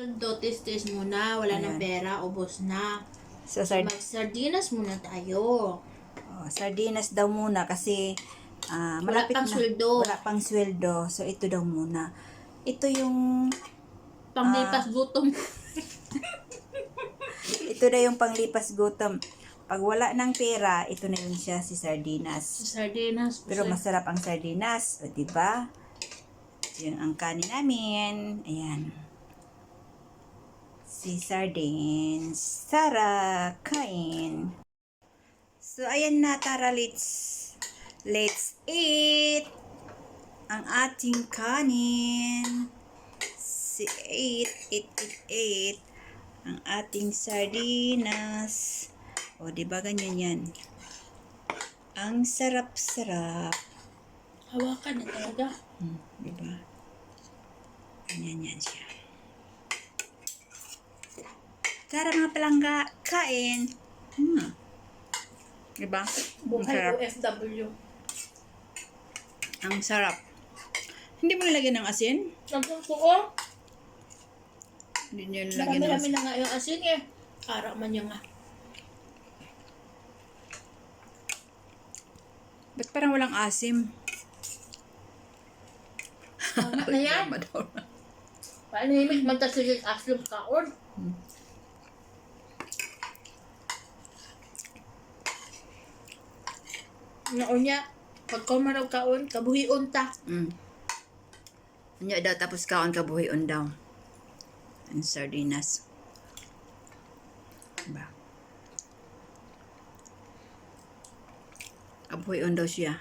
Tis-tis muna, wala Ayan. ng pera, ubos na. So, Mag-sardinas muna tayo. sardinas daw muna kasi malapit pang na. sweldo. Wala pang sweldo. So, ito daw muna. Ito yung Panglipas gutom. ito na yung panglipas gutom. Pag wala ng pera, ito na yun siya, si sardinas. Sardinas. Pero masarap ang sardinas. O, diba? Yung ang kanin namin. Ayan. Si sardines. Sarap. Kain. So, ayan na. Tara, let's eat ang ating kanin. Si 8 ang ating sardinas. O, diba ganyan yan? Ang sarap-sarap. Hawakan na talaga. Diba? Ganyan yan siya. Tara mga palangga, kain. Diba? Ang Buhay sarap. OFW. Ang sarap. Hindi mo nilagyan ng asin? Nagsusuko. Hindi nyo nilagyan ng Marami-rami asin. na nga yung asin eh. Kara man yung nga. Ba't parang walang asim? Ano na yan? Paanimik man ta sige aslum kaon. Naunya, pagka man kaon, kabuhion ta. Ano daw, tapos kaon kabuhion daw. Ang sardinas. Diba? Kabuhion daw siya.